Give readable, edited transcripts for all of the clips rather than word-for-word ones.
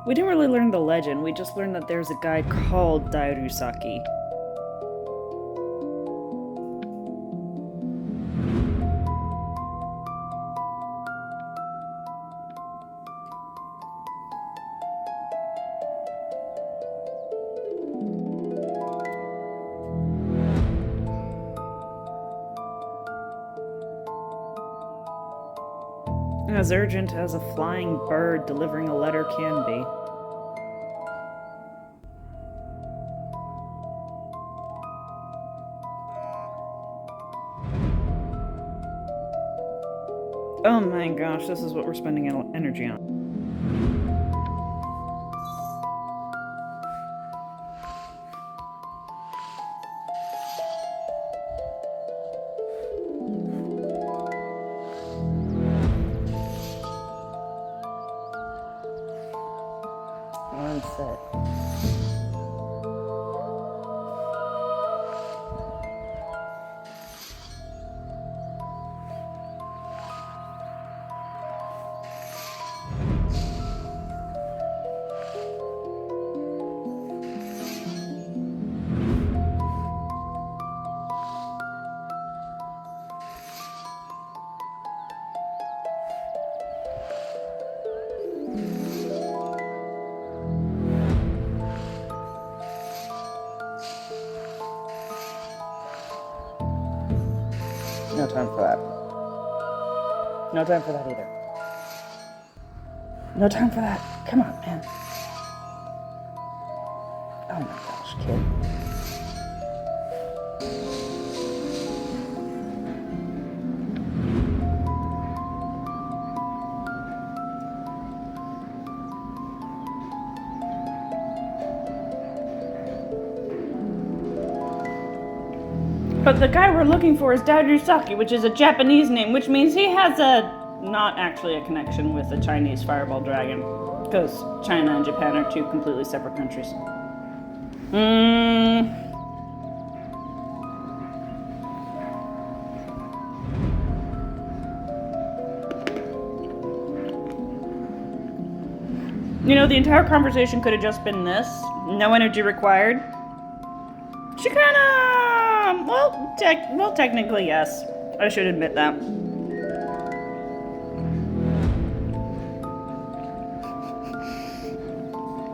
We didn't really learn the legend, we just learned that there's a guy called Dairusaki. As urgent as a flying bird delivering a letter can be. Oh my gosh, this is what we're spending energy on. One set. No time for that. No time for that either. No time for that. Come on, man. Oh my gosh, kid. But the guy we're looking for is Dairusaki, which is a Japanese name, which means he has not actually a connection with the Chinese fireball dragon. Because China and Japan are two completely separate countries. You know, the entire conversation could have just been this. No energy required. She kinda... Well, technically, yes. I should admit that.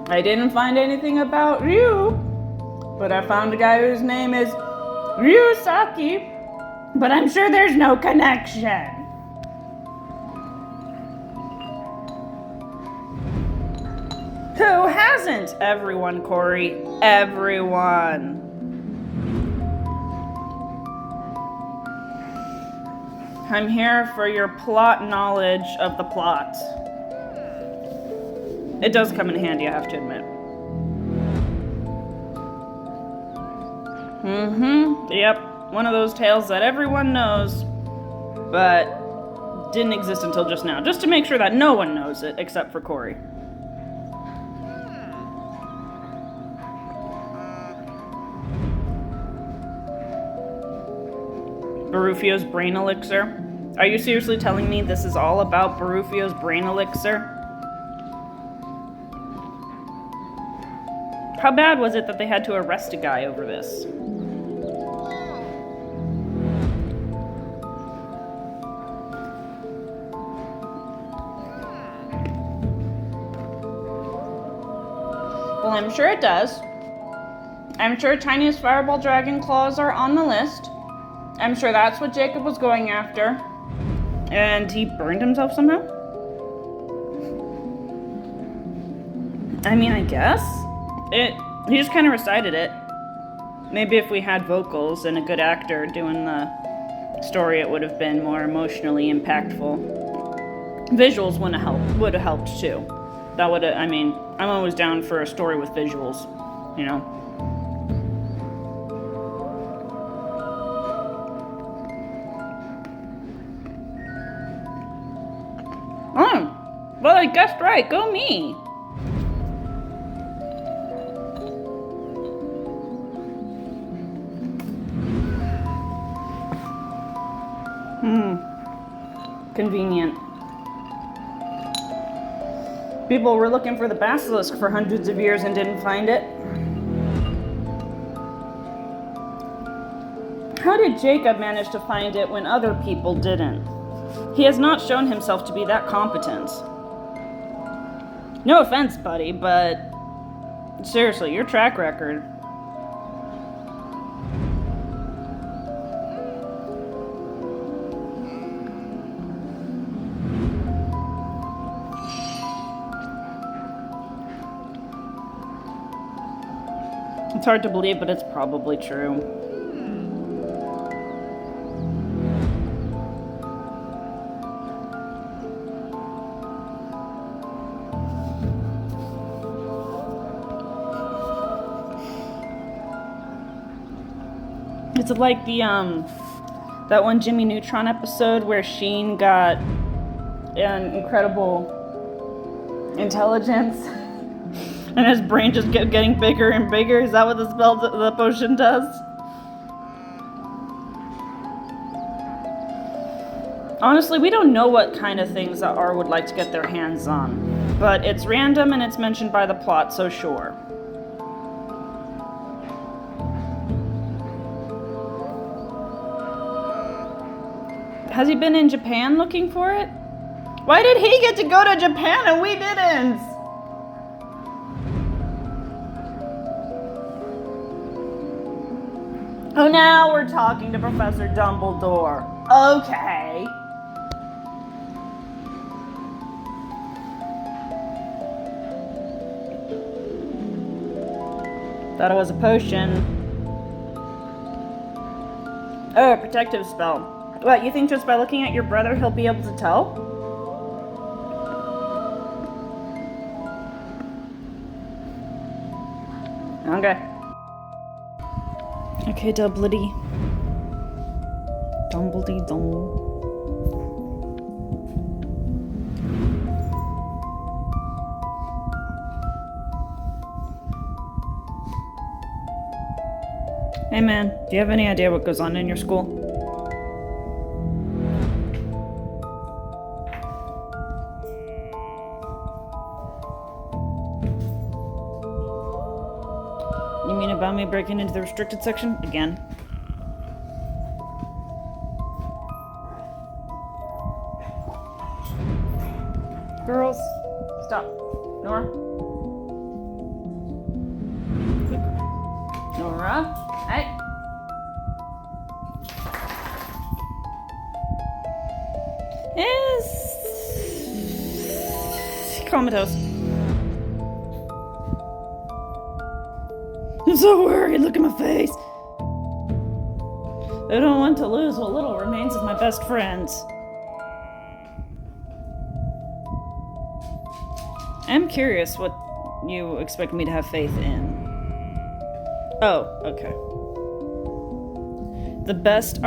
I didn't find anything about Ryu, but I found a guy whose name is Ryusaki, but I'm sure there's no connection. Who hasn't? Everyone, Corey. Everyone. I'm here for your plot knowledge of the plot. It does come in handy, I have to admit. Yep. One of those tales that everyone knows, but didn't exist until just now. Just to make sure that no one knows it, except for Corey. Barufio's brain elixir? Are you seriously telling me this is all about Barufio's brain elixir? How bad was it that they had to arrest a guy over this? Well, I'm sure it does. I'm sure Chinese fireball dragon claws are on the list. I'm sure that's what Jacob was going after. And he burned himself somehow? I mean, I guess. He just kind of recited it. Maybe if we had vocals and a good actor doing the story, it would have been more emotionally impactful. Visuals would have helped too. That would have, I mean, I'm always down for a story with visuals, you know. Oh, well, I guessed right. Go me. Convenient. People were looking for the basilisk for hundreds of years and didn't find it. How did Jacob manage to find it when other people didn't? He has not shown himself to be that competent. No offense, buddy, but seriously, your track record. It's hard to believe, but it's probably true. It's like the that one Jimmy Neutron episode where Sheen got an incredible intelligence and his brain just kept getting bigger and bigger. Is that what the potion does? Honestly, we don't know what kind of things that R would like to get their hands on, but it's random and it's mentioned by the plot, so sure. Has he been in Japan looking for it? Why did he get to go to Japan and we didn't? Oh, now we're talking to Professor Dumbledore. Okay. Thought it was a potion. Oh, a protective spell. What, you think just by looking at your brother he'll be able to tell? Okay. Okay, Dumbledore. Dumbledore. Hey man, do you have any idea what goes on in your school? You mean about me breaking into the restricted section again? Girls, stop. Nora? Nora? Hey. Is comatose. I'm so worried. Look at my face. I don't want to lose what little remains of my best friends. I'm curious what you expect me to have faith in. Oh, okay. The best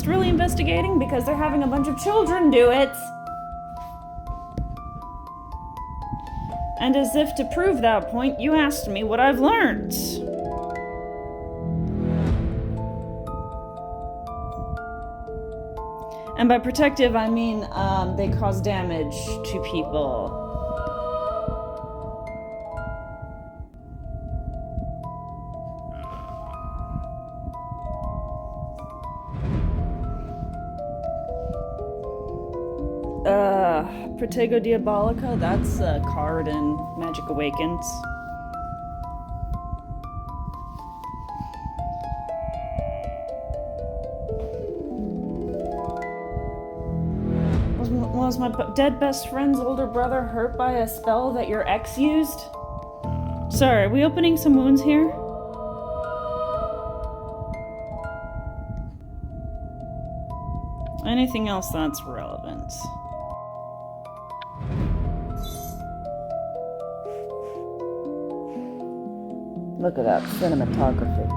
really investigating because they're having a bunch of children do it. And as if to prove that point, you asked me what I've learned. And by protective, I mean they cause damage to people. Protego Diabolica, that's a card in Magic Awakens. Was my dead best friend's older brother hurt by a spell that your ex used? Sorry, are we opening some wounds here? Anything else that's relevant? Look at that cinematography.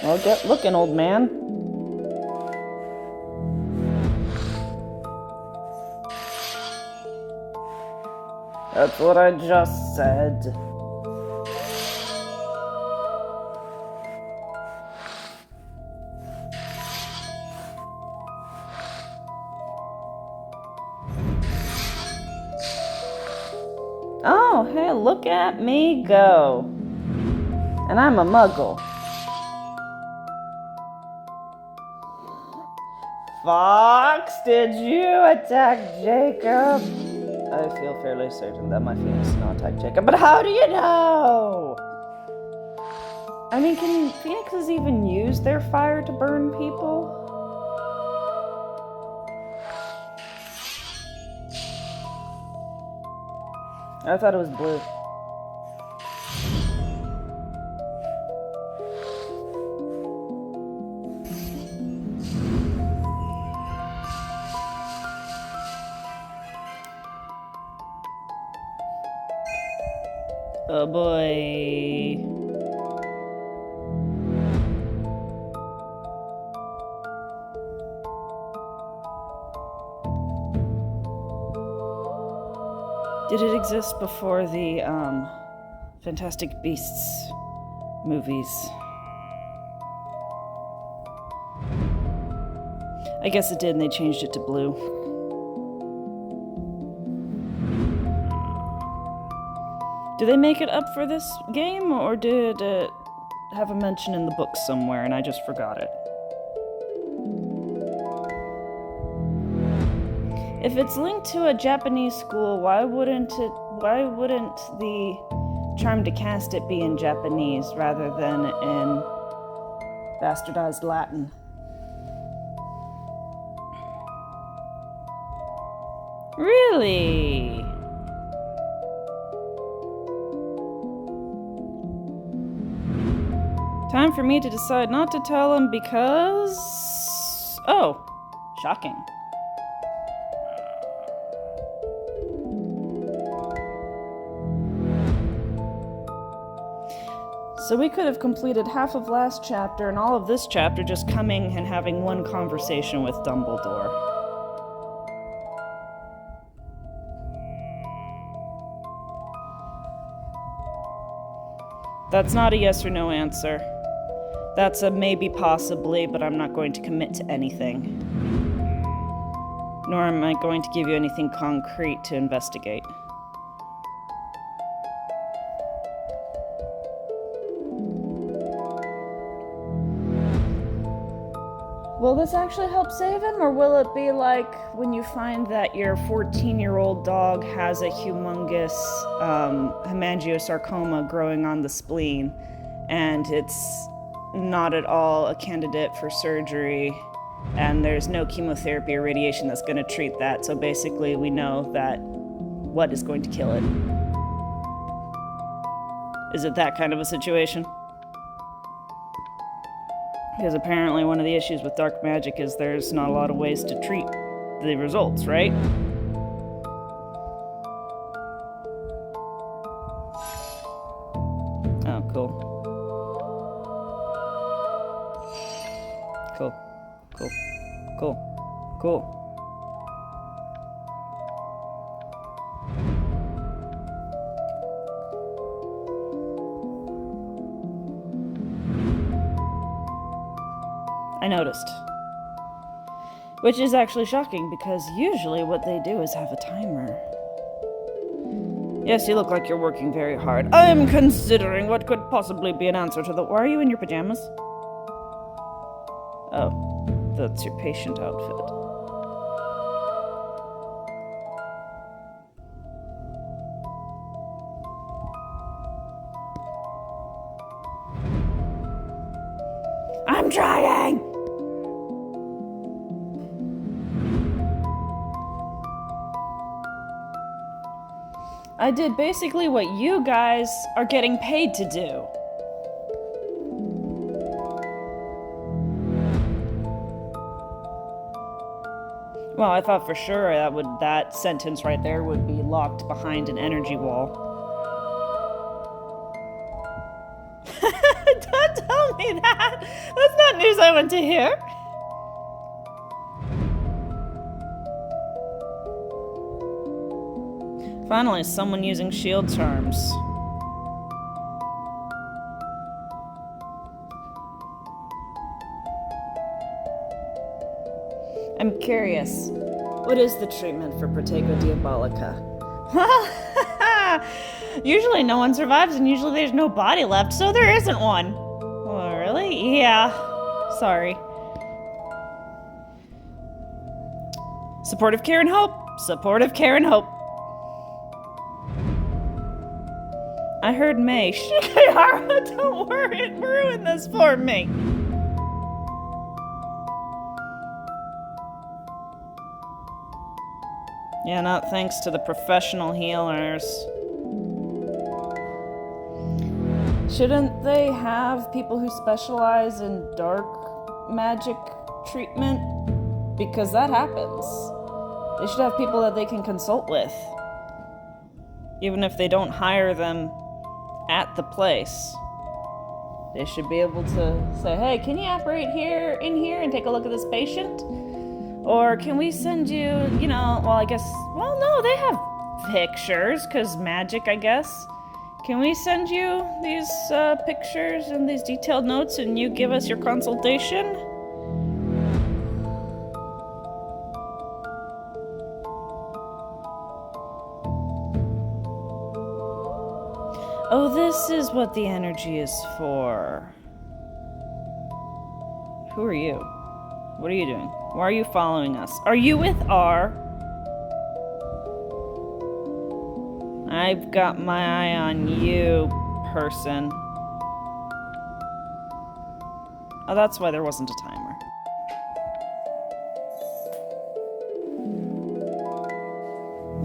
Well, get looking, old man. That's what I just said. Oh, hey, look at me go. And I'm a muggle. Fox, did you attack Jacob? I feel fairly certain that my Phoenix did not attack Jacob, but how do you know? I mean, can Phoenixes even use their fire to burn people? I thought it was blue. Oh boy. Did it exist before the Fantastic Beasts movies? I guess it did, and they changed it to blue. Did they make it up for this game, or did it have a mention in the book somewhere and I just forgot it? If it's linked to a Japanese school, why wouldn't the charm to cast it be in Japanese rather than in bastardized Latin? Really? Time for me to decide not to tell him because... Oh, shocking. So we could have completed half of last chapter and all of this chapter just coming and having one conversation with Dumbledore. That's not a yes or no answer. That's a maybe possibly, but I'm not going to commit to anything. Nor am I going to give you anything concrete to investigate. Will this actually help save him, or will it be like when you find that your 14-year-old dog has a humongous hemangiosarcoma growing on the spleen, and it's not at all a candidate for surgery, and there's no chemotherapy or radiation that's going to treat that, so basically we know that what is going to kill it? Is it that kind of a situation? Because apparently one of the issues with dark magic is there's not a lot of ways to treat the results, right? Oh, cool. Cool. Cool. Cool. Cool. I noticed. Which is actually shocking, because usually what they do is have a timer. Yes, you look like you're working very hard. I'm considering what could possibly be an answer to the... Why are you in your pajamas? Oh, that's your patient outfit. I'm trying! I did basically what you guys are getting paid to do. Well, I thought for sure that sentence right there would be locked behind an energy wall. Don't tell me that! That's not news I want to hear. Finally, someone using shield charms. I'm curious, what is the treatment for Protego Diabolica? Well, Usually no one survives, and usually there's no body left, so there isn't one. Oh, really? Yeah. Sorry. Supportive care and hope. Supportive care and hope. I heard May. Kiara, don't ruin this for me. Yeah, not thanks to the professional healers. Shouldn't they have people who specialize in dark magic treatment? Because that happens. They should have people that they can consult with. Even if they don't hire them at the place. They should be able to say, hey, can you operate in here and take a look at this patient? Or can we send you, no, they have pictures, because magic, I guess. Can we send you these pictures and these detailed notes and you give us your consultation? Oh, this is what the energy is for. Who are you? What are you doing? Why are you following us? Are you with R? I've got my eye on you, person. Oh, that's why there wasn't a timer.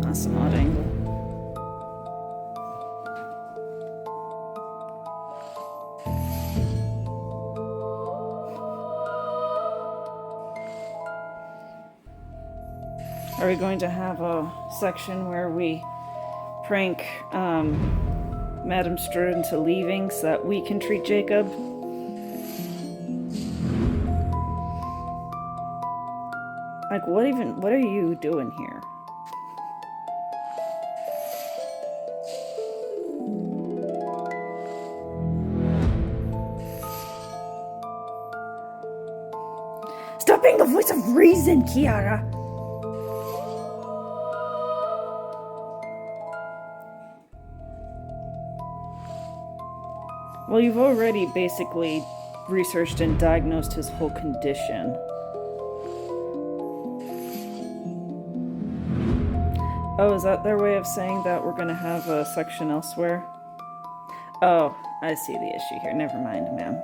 That's an odd angle. Are we going to have a section where we prank Madame Strud into leaving so that we can treat Jacob? Like, what are you doing here? Stop being the voice of reason, Kiara! Well, you've already basically researched and diagnosed his whole condition. Oh, is that their way of saying that we're gonna have a section elsewhere? Oh, I see the issue here. Never mind, ma'am.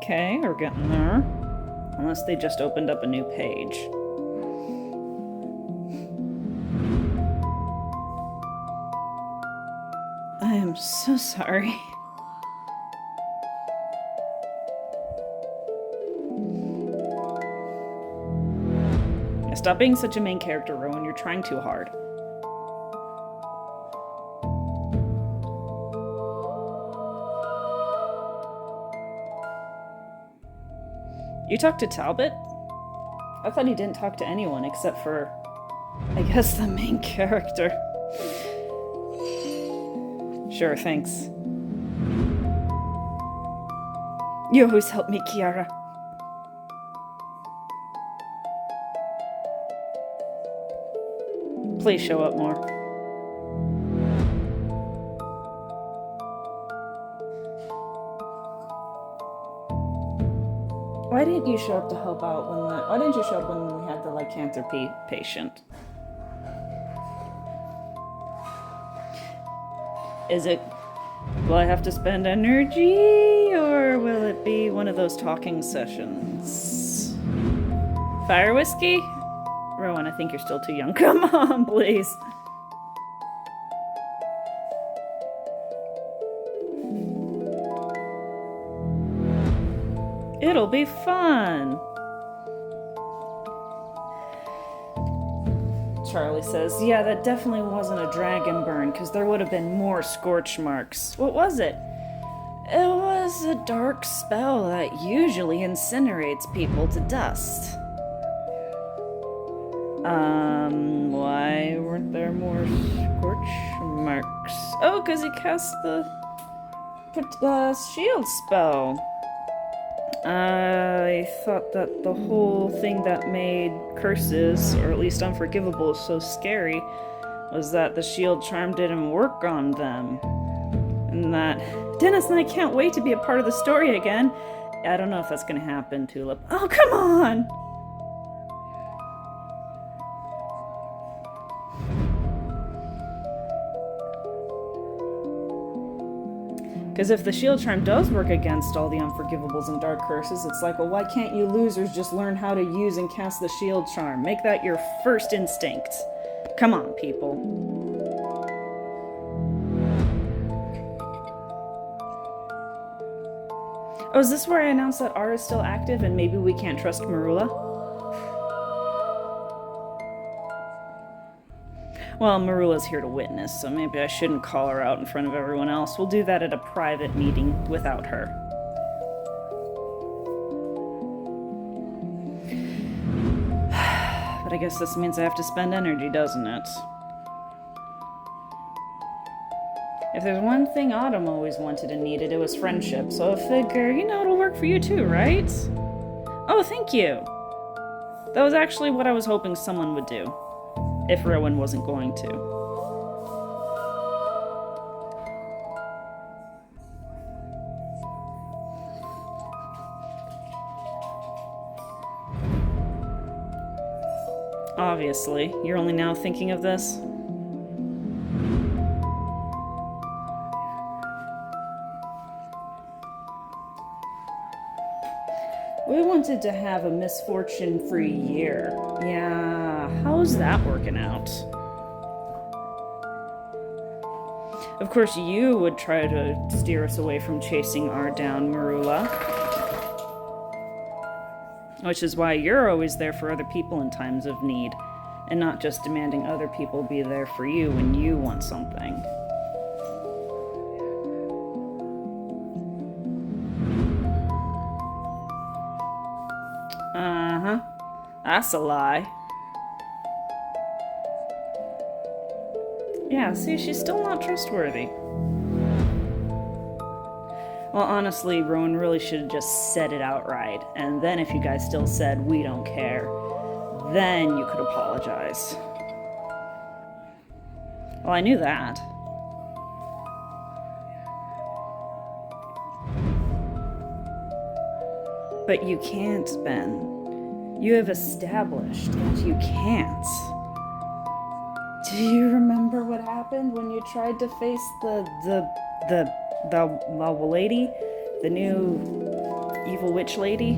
Okay, we're getting there. Unless they just opened up a new page. I am so sorry. Stop being such a main character, Rowan. You're trying too hard. You talked to Talbot? I thought he didn't talk to anyone except for, I guess, the main character. Sure, thanks. You always help me, Kiara. Please show up more. Why didn't you show up to help out why didn't you show up when we had the lycanthropy patient? Will I have to spend energy, or will it be one of those talking sessions? Fire whiskey? Rowan, I think you're still too young. Come on, please. It'll be fun. Charlie says, yeah, that definitely wasn't a dragon burn, because there would have been more scorch marks. What was it? It was a dark spell that usually incinerates people to dust. Why weren't there more scorch marks? Oh, because he cast the shield spell. I thought that the whole thing that made curses, or at least unforgivable, so scary was that the shield charm didn't work on them. And that Dennis and I can't wait to be a part of the story again. I don't know if that's gonna happen, Tulip. Oh, come on! Because if the shield charm does work against all the unforgivables and dark curses, it's like, well, why can't you losers just learn how to use and cast the shield charm? Make that your first instinct. Come on, people. Oh, is this where I announced that R is still active and maybe we can't trust Marula? Well, Marula's here to witness, so maybe I shouldn't call her out in front of everyone else. We'll do that at a private meeting without her. But I guess this means I have to spend energy, doesn't it? If there's one thing Autumn always wanted and needed, it was friendship, so I figure, it'll work for you too, right? Oh, thank you! That was actually what I was hoping someone would do. If Rowan wasn't going to. Obviously, you're only now thinking of this? We wanted to have a misfortune-free year. Yeah, how's that working out? Of course, you would try to steer us away from chasing R down, Marula. Which is why you're always there for other people in times of need, and not just demanding other people be there for you when you want something. Uh-huh. That's a lie. Yeah, see, she's still not trustworthy. Well, honestly, Rowan really should have just said it outright. And then if you guys still said, we don't care, then you could apologize. Well, I knew that. But you can't, Ben. You have established that you can't. Do you remember what happened when you tried to face the lady? The new evil witch lady?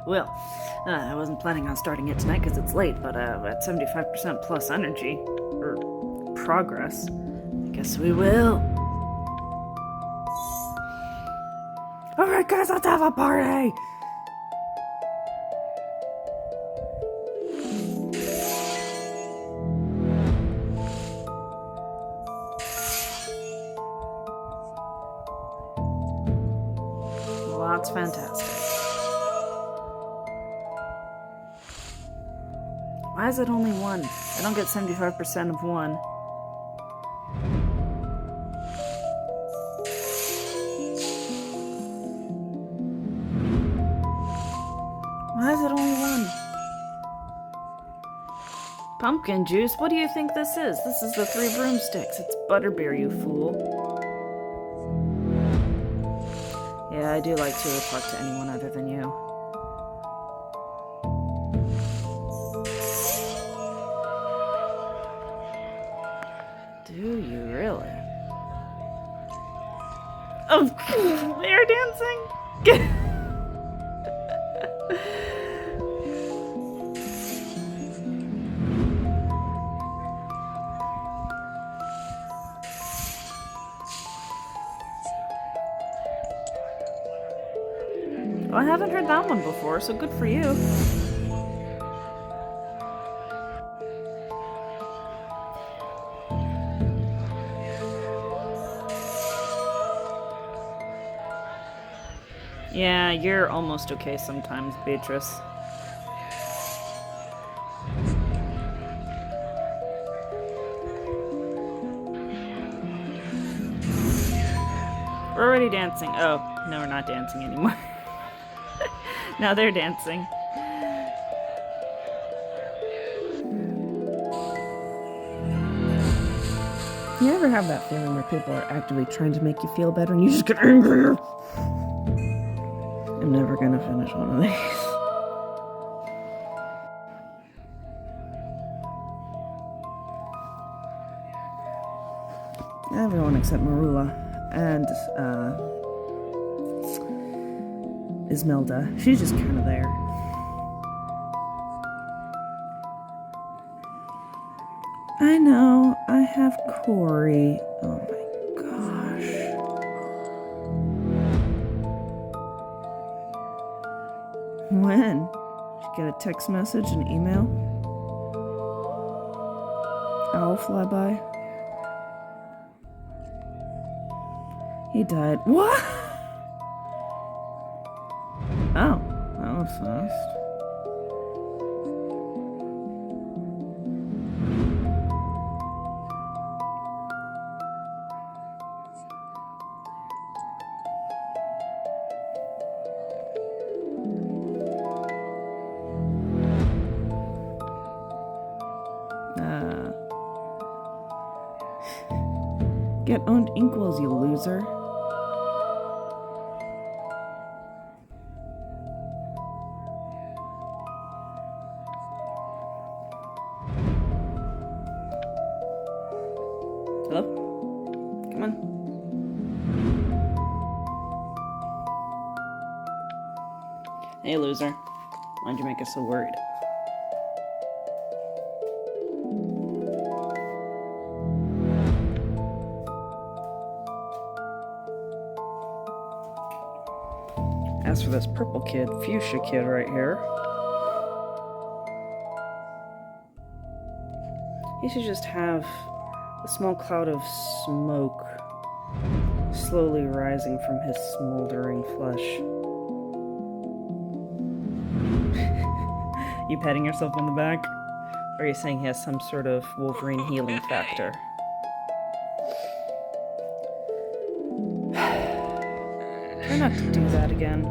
Well, I wasn't planning on starting it tonight because it's late, but at 75% plus energy, or progress, I guess we will. Alright guys, let's have a party! Well, that's fantastic. Why is it only one? I don't get 75% of one. Why is it only one? Pumpkin juice? What do you think this is? This is the 3 broomsticks. It's butterbeer, you fool. Yeah, I do like to talk to anyone other than you. Do you really? Oh, air dancing? Well, I haven't heard that one before, so good for you. Yeah, you're almost okay sometimes, Beatrice. We're already dancing. Oh, no, we're not dancing anymore. Now they're dancing. You ever have that feeling where people are actively trying to make you feel better and you just get angrier? I'm never gonna finish one of these. Everyone except Marula and Ismelda. She's just kind of there. I know. I have Corey. Oh my gosh. When? Did you get a text message, an email? Owl fly by? He died. What? Oh, that was fast. Get owned inkwells, you loser. Hello? Come on. Hey, loser. Why'd you make us so worried? As for this purple kid, fuchsia kid right here, he should just have a small cloud of smoke slowly rising from his smoldering flesh. You patting yourself on the back? Or are you saying he has some sort of Wolverine healing factor? Try not to do that again.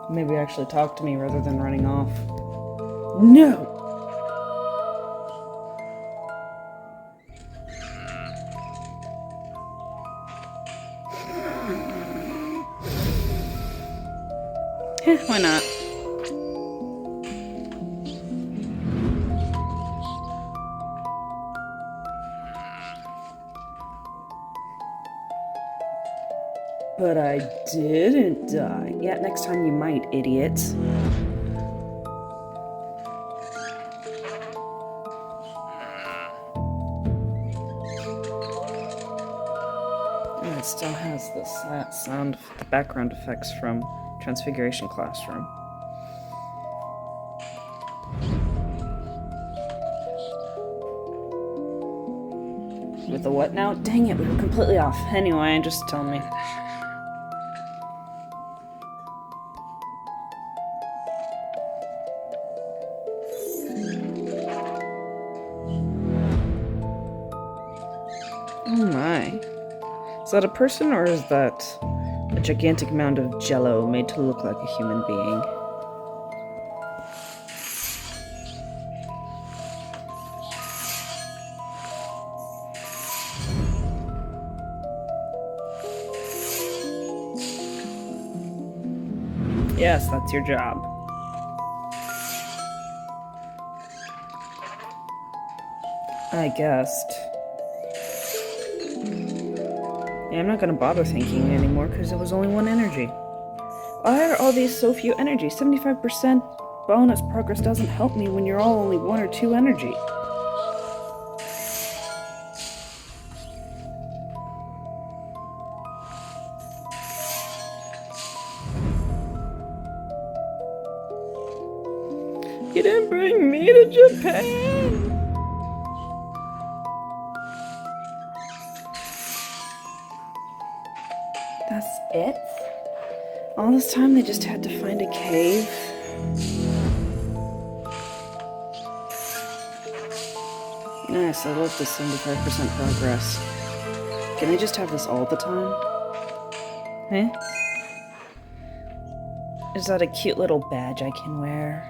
Maybe actually talk to me rather than running off. No! Why not? But I didn't die. Yeah, next time you might, idiot. And it still has that sound, the background effects from Transfiguration Classroom. With the what now? Dang it, we were completely off. Anyway, just tell me. Oh my. Is that a person or is that a gigantic mound of jello made to look like a human being? Yes, that's your job. I guessed. Yeah, I'm not gonna bother thinking anymore because it was only one energy. Why are all these so few energy? 75% bonus progress doesn't help me when you're all only 1 or 2 energy. You didn't bring me to Japan! That's it? All this time they just had to find a cave? Nice, I love this 75% progress. Can I just have this all the time? Eh? Is that a cute little badge I can wear?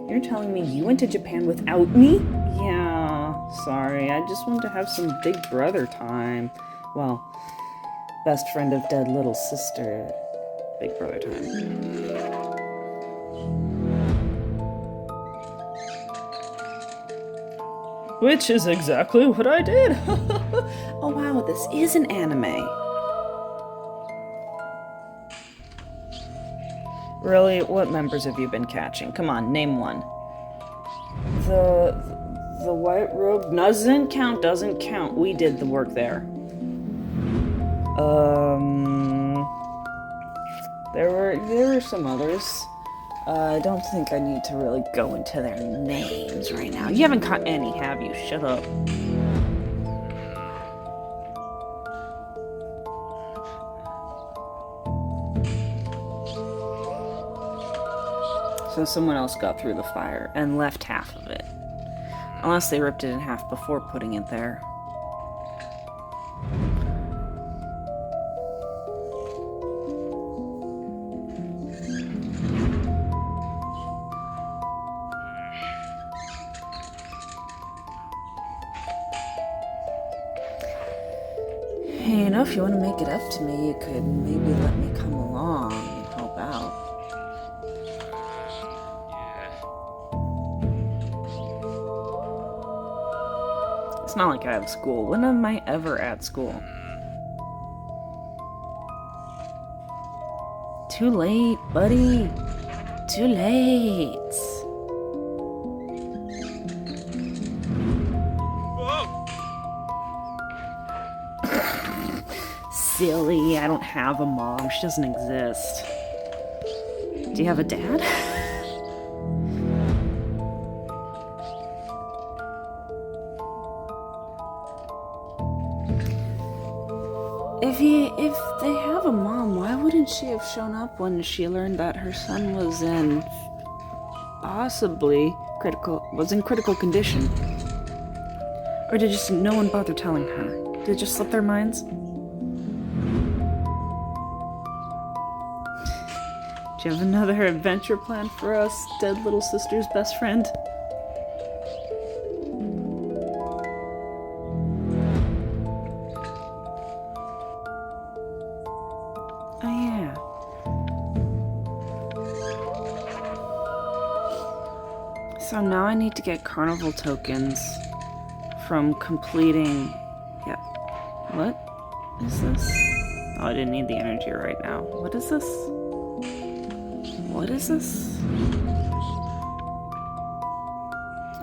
You're telling me you went to Japan without me? Yeah, sorry. I just wanted to have some big brother time. Well, best friend of dead little sister. Big brother time. Which is exactly what I did. Oh wow, this is an anime. Really, what members have you been catching? Come on, name one. The white robe doesn't count. We did the work there. There were some others. I don't think I need to really go into their names right now. You haven't caught any, have you? Shut up. So someone else got through the fire and left half of it. Unless they ripped it in half before putting it there. Hey, you know, if you want to make it up to me, you could maybe let me come along and help out. It's not like I have school. When am I ever at school? Too late, buddy. Too late. Silly, I don't have a mom. She doesn't exist. Do you have a dad? If they have a mom, why wouldn't she have shown up when she learned that her son was in critical condition? Or did just no one bother telling her? Did it just slip their minds? Do you have another adventure planned for us, dead little sister's best friend? Oh yeah. So now I need to get carnival tokens from completing... Yeah. What is this? Oh, I didn't need the energy right now. What is this? What is this? Oh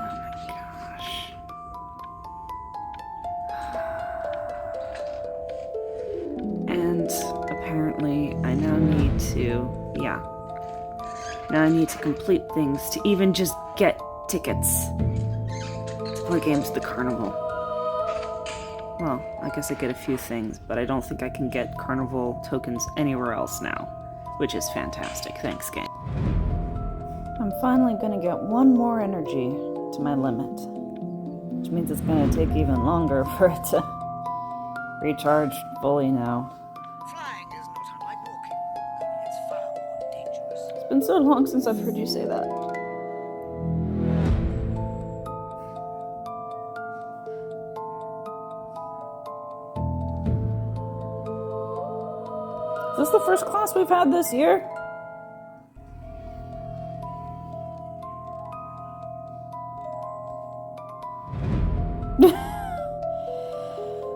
my gosh. And apparently I now need to, now I need to complete things to even just get tickets to play games at the carnival. Well, I guess I get a few things, but I don't think I can get carnival tokens anywhere else now, which is fantastic. Thanks, game. I'm finally gonna get one more energy to my limit, which means it's gonna take even longer for it to recharge fully now. Flying is not unlike walking, only it's far more dangerous. It's been so long since I've heard you say that. Is this the first class we've had this year?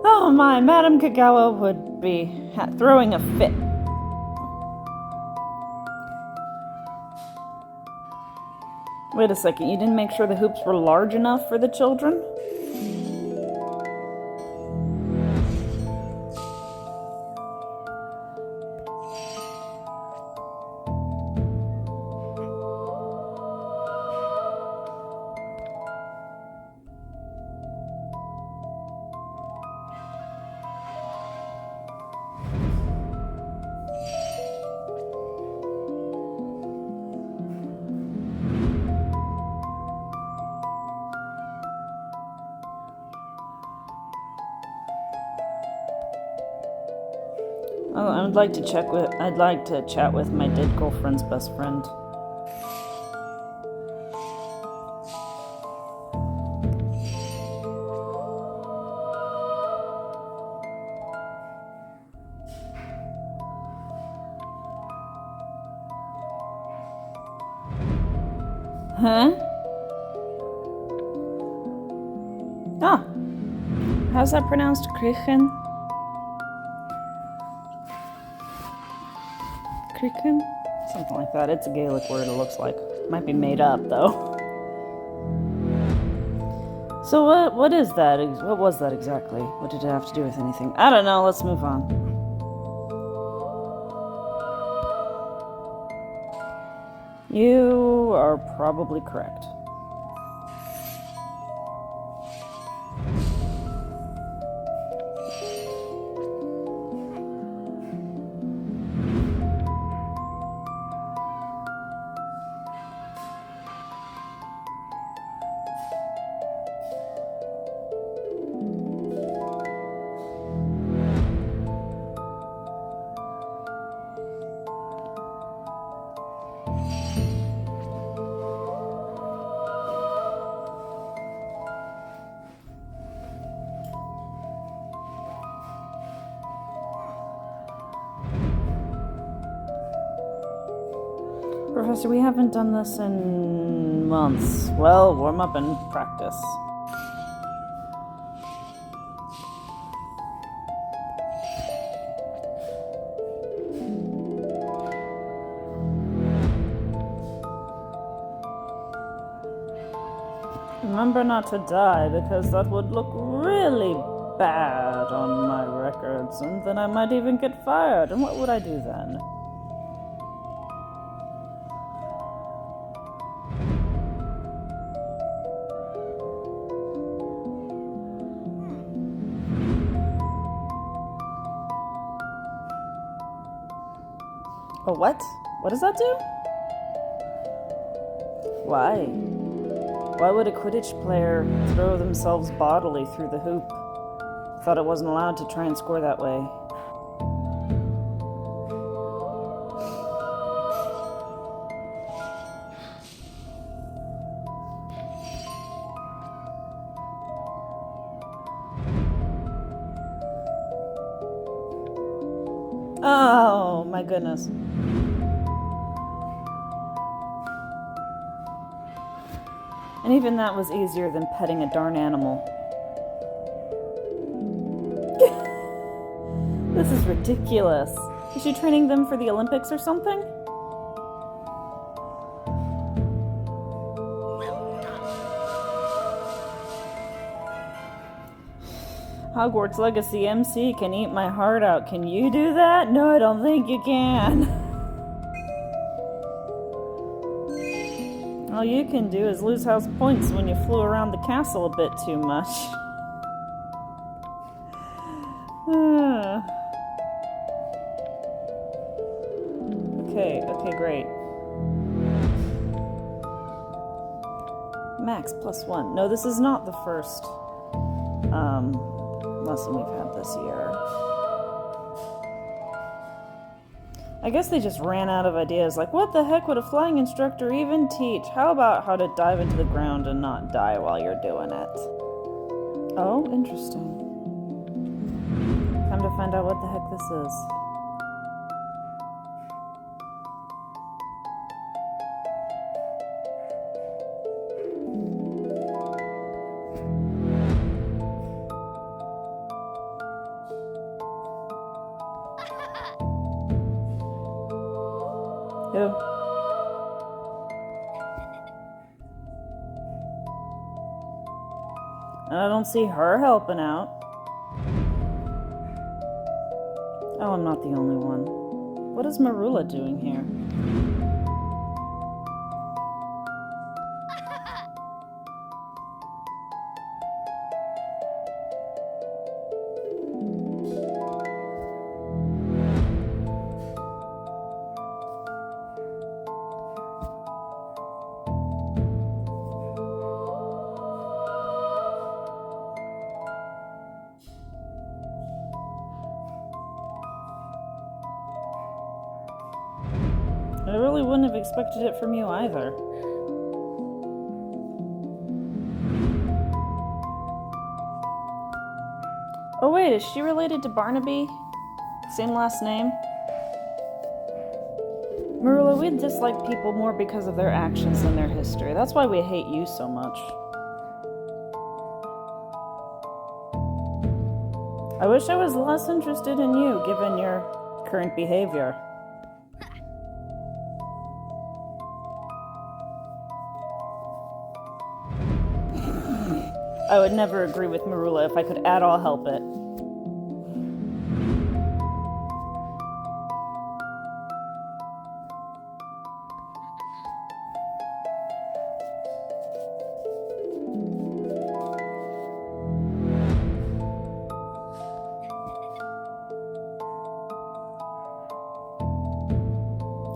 Oh my, Madame Kagawa would be throwing a fit. Wait a second, you didn't make sure the hoops were large enough for the children? Oh, I'd like to chat with my dead girlfriend's best friend. Huh? Ah. How's that pronounced? Krichen? Krichen? Something like that. It's a Gaelic word, it looks like. Might be made up, though. So what is that? What was that exactly? What did it have to do with anything? I don't know. Let's move on. You are probably correct. Professor, we haven't done this in months. Well, warm up and practice. Remember not to die, because that would look really bad on my records, and then I might even get fired, and what would I do then? A what? What does that do? Why? Why would a Quidditch player throw themselves bodily through the hoop? Thought it wasn't allowed to try and score that way. Oh, my goodness. And even that was easier than petting a darn animal. This is ridiculous. Is she training them for the Olympics or something? Hogwarts Legacy MC can eat my heart out. Can you do that? No, I don't think you can. All you can do is lose house points when you flew around the castle a bit too much. Okay, great. Max +1. No, this is not the first lesson we've had this year. I guess they just ran out of ideas, like, what the heck would a flying instructor even teach? How about how to dive into the ground and not die while you're doing it? Oh, interesting. Time to find out what the heck this is. Who? And I don't see her helping out. Oh, I'm not the only one. What is Marula doing here? wouldn't have expected it from you either. Oh wait, is she related to Barnaby? Same last name? Marula, we dislike people more because of their actions than their history. That's why we hate you so much. I wish I was less interested in you, given your current behavior. I would never agree with Marula if I could at all help it.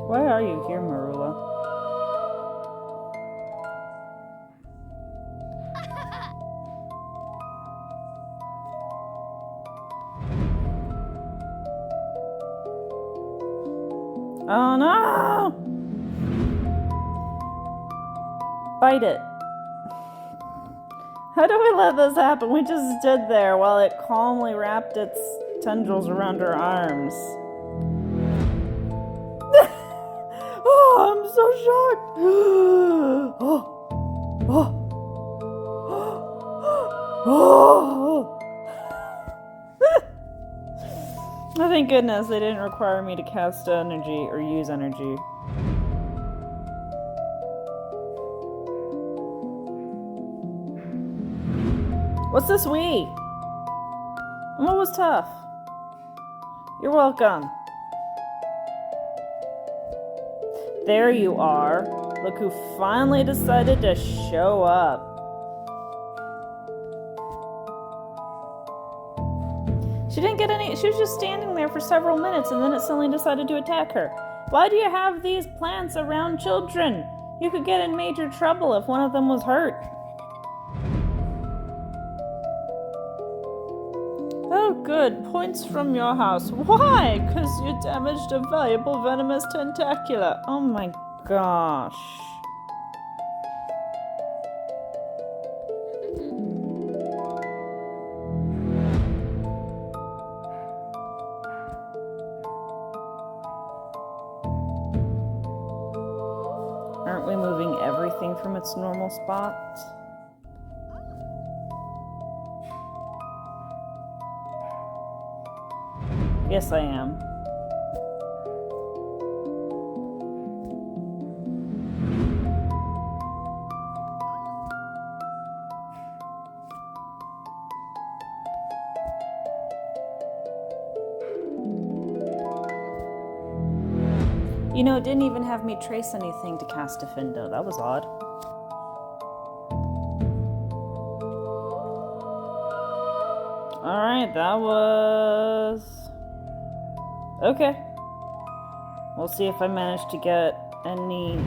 Why are you here, Marula? Oh no! Bite it. How do we let this happen? We just stood there while it calmly wrapped its tendrils around her arms. Oh, I'm so shocked. Oh. Oh, thank goodness they didn't require me to cast energy or use energy. What's this we? What was tough? You're welcome. There you are. Look who finally decided to show up. She didn't get any. She was just standing there for several minutes and then it suddenly decided to attack her. Why do you have these plants around children? You could get in major trouble if one of them was hurt. Oh, good. Points from your house. Why? Because you damaged a valuable venomous tentacula. Oh my gosh. Aren't we moving everything from its normal spot? Yes, I am. You know, it didn't even have me trace anything to cast a Findo. That was odd. Alright, that was... okay. We'll see if I manage to get any,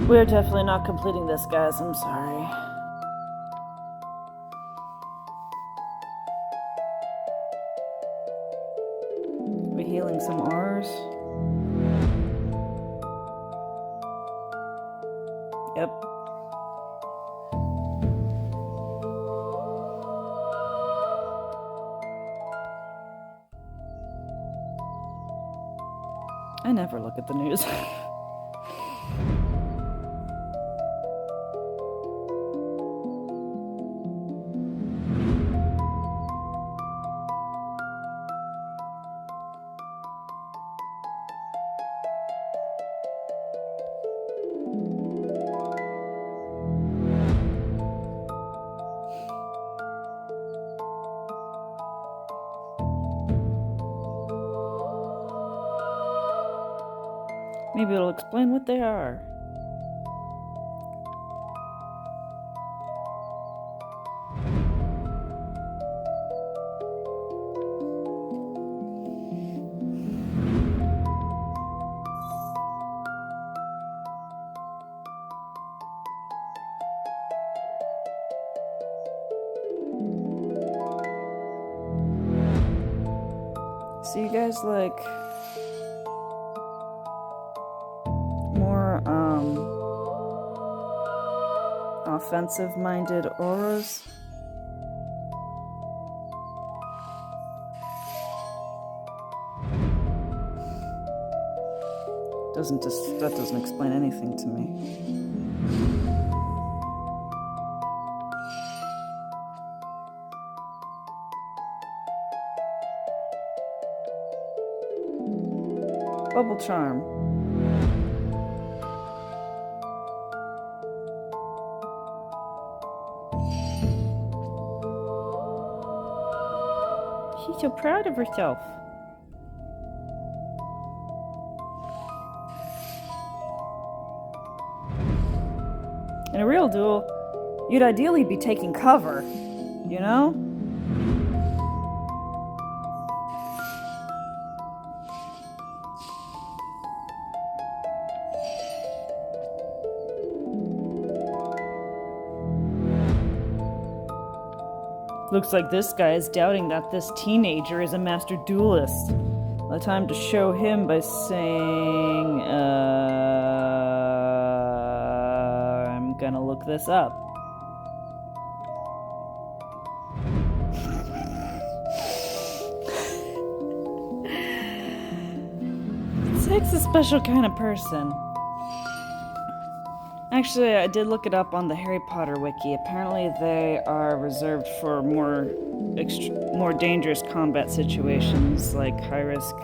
We're definitely not completing this, guys. I'm sorry. We're healing some R's. Yep. I never look at the news. Maybe it'll explain what they are. So you guys like more offensive-minded auras? That doesn't explain anything to me. Bubble charm. She's so proud of herself. In a real duel, you'd ideally be taking cover, you know? Looks like this guy is doubting that this teenager is a master duelist. The time to show him by saying, I'm gonna look this up. Zack's a special kind of person. Actually, I did look it up on the Harry Potter wiki. Apparently, they are reserved for more dangerous combat situations, like high-risk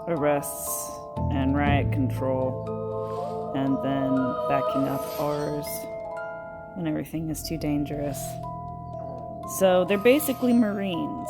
arrests and riot control, and then backing up ours when everything is too dangerous. So they're basically Marines.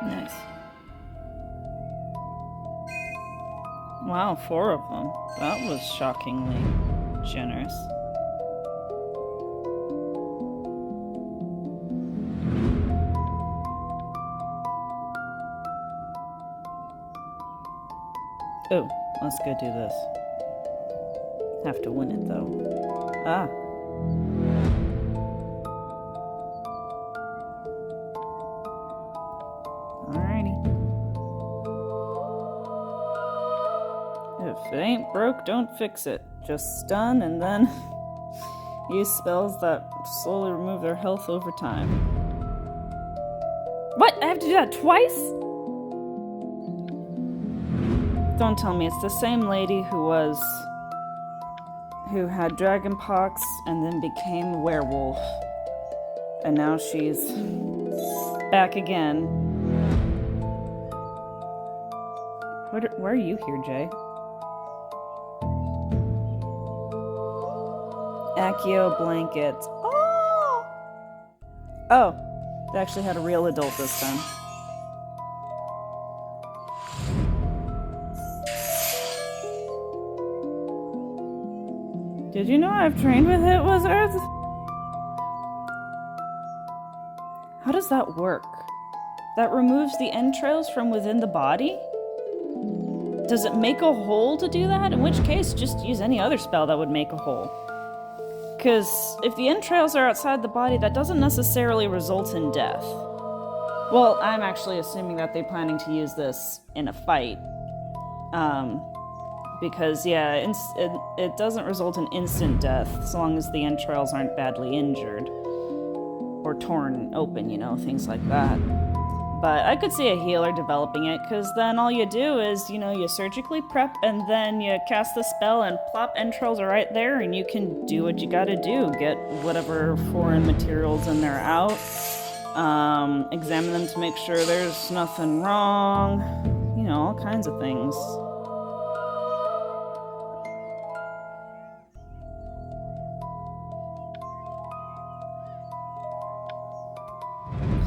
Nice. Wow, 4 of them. That was shockingly generous. Oh, let's go do this. Have to win it though. Ah. Alrighty. If it ain't broke, don't fix it. Just stun and then use spells that slowly remove their health over time. What? I have to do that twice? Don't tell me it's the same lady who had dragonpox and then became a werewolf. And now she's back again. Why are you here, Jay? Accio blankets. Oh! Oh, they actually had a real adult this time. Did you know I've trained with hit wizards? How does that work? That removes the entrails from within the body? Does it make a hole to do that? In which case, just use any other spell that would make a hole. Because if the entrails are outside the body, that doesn't necessarily result in death. Well, I'm actually assuming that they're planning to use this in a fight. Because, yeah, it doesn't result in instant death so long as the entrails aren't badly injured. Or torn open, you know, things like that. But I could see a healer developing it, because then all you do is, you know, you surgically prep, and then you cast the spell, and plop, entrails are right there, and you can do what you gotta do. Get whatever foreign materials in there out. Examine them to make sure there's nothing wrong. You know, all kinds of things.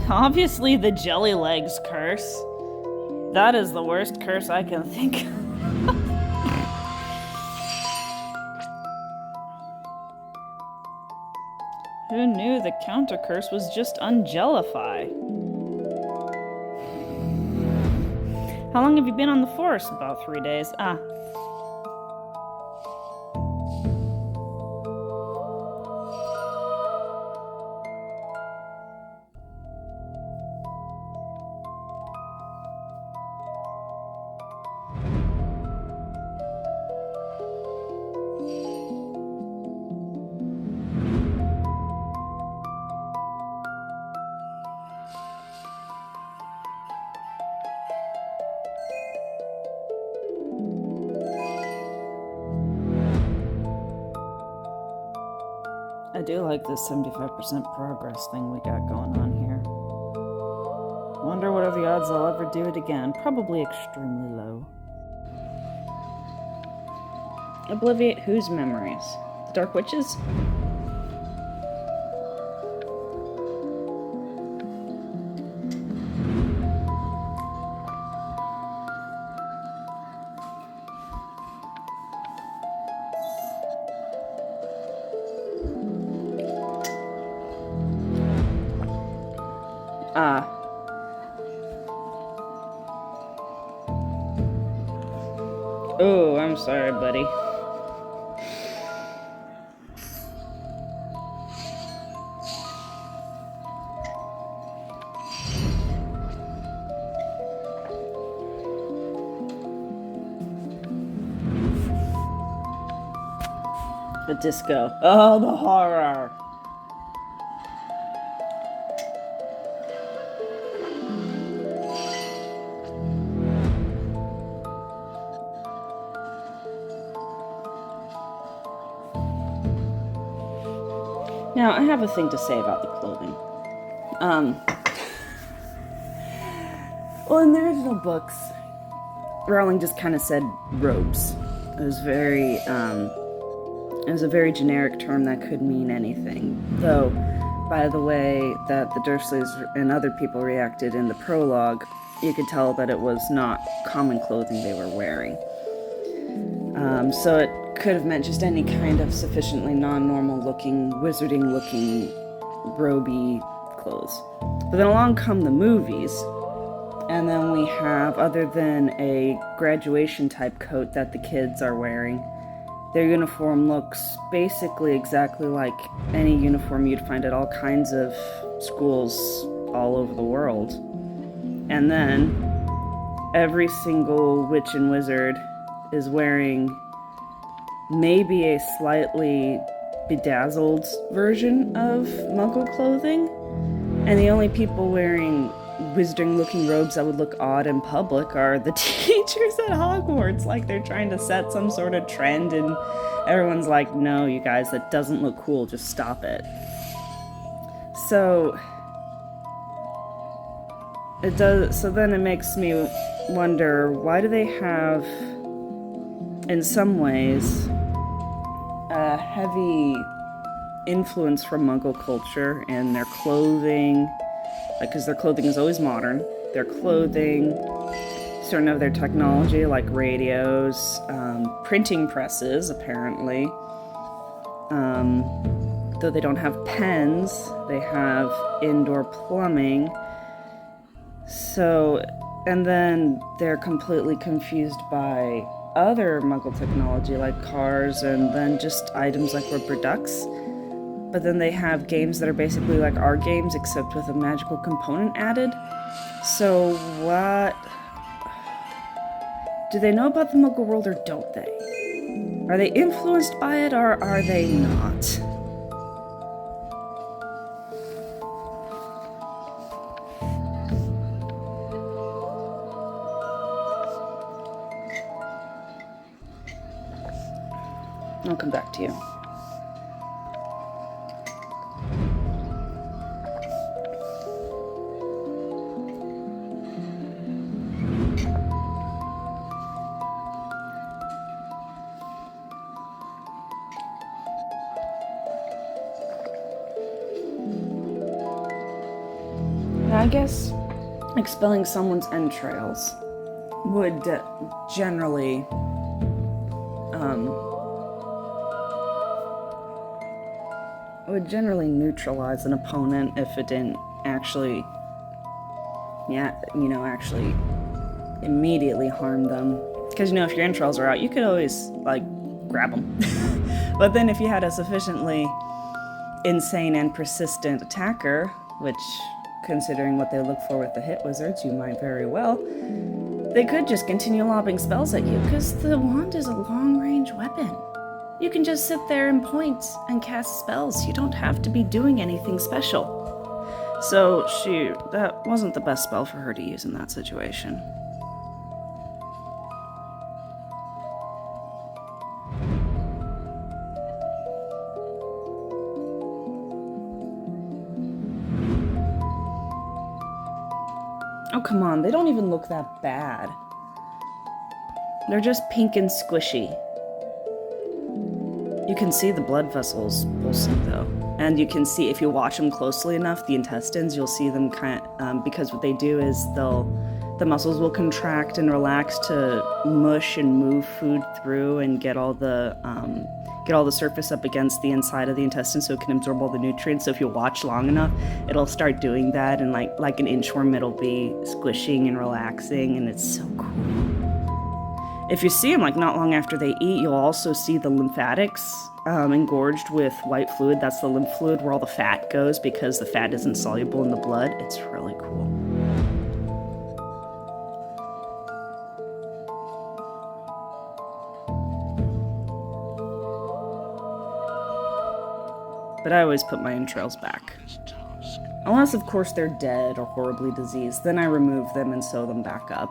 Obviously, the jelly legs curse. That is the worst curse I can think of. Who knew the counter curse was just unjellify? How long have you been on the force? About 3 days. Ah. I do like this 75% progress thing we got going on here. Wonder what are the odds I'll ever do it again. Probably extremely low. Obliviate whose memories? The Dark Witches? Ah. Oh, I'm sorry, buddy. The disco. Oh, the horror. Now, I have a thing to say about the clothing. Well, in the original books, Rowling just kind of said robes. It was a very generic term that could mean anything. Though, by the way that the Dursleys and other people reacted in the prologue, you could tell that it was not common clothing they were wearing. So it could have meant just any kind of sufficiently non-normal looking, wizarding looking, roby clothes. But then along come the movies, and then we have, other than a graduation type coat that the kids are wearing, their uniform looks basically exactly like any uniform you'd find at all kinds of schools all over the world. And then every single witch and wizard is wearing maybe a slightly bedazzled version of Muggle clothing, and the only people wearing wizarding-looking robes that would look odd in public are the teachers at Hogwarts, like they're trying to set some sort of trend, and everyone's like, no, you guys, that doesn't look cool, just stop it. So then it makes me wonder, why do they have, in some ways, a heavy influence from Muggle culture in their clothing, because their clothing is always modern. Their clothing, certain of their technology like radios, printing presses apparently. Though they don't have pens, they have indoor plumbing. So, and then they're completely confused by other Muggle technology like cars, and then just items like rubber ducks. But then they have games that are basically like our games except with a magical component added. So what? Do they know about the Muggle world or don't they? Are they influenced by it or are they not? I'll come back to you. I guess expelling someone's entrails would generally neutralize an opponent if it didn't actually actually immediately harm them. Because if your entrails are out, you could always grab them. But then if you had a sufficiently insane and persistent attacker, which, considering what they look for with the hit wizards, you might very well, they could just continue lobbing spells at you, because the wand is a long-range weapon. You can just sit there and point and cast spells. You don't have to be doing anything special. So that wasn't the best spell for her to use in that situation. Oh, come on, they don't even look that bad. They're just pink and squishy. You can see the blood vessels pulsing, though. And you can see, if you watch them closely enough, the intestines, you'll see them because what they do is the muscles will contract and relax to mush and move food through and get all the surface up against the inside of the intestine so it can absorb all the nutrients. So if you watch long enough, it'll start doing that, and like an inchworm, it'll be squishing and relaxing, and it's so cool. If you see them not long after they eat, you'll also see the lymphatics engorged with white fluid. That's the lymph fluid where all the fat goes, because the fat isn't soluble in the blood. It's really cool. But I always put my entrails back. Unless, of course, they're dead or horribly diseased. Then I remove them and sew them back up.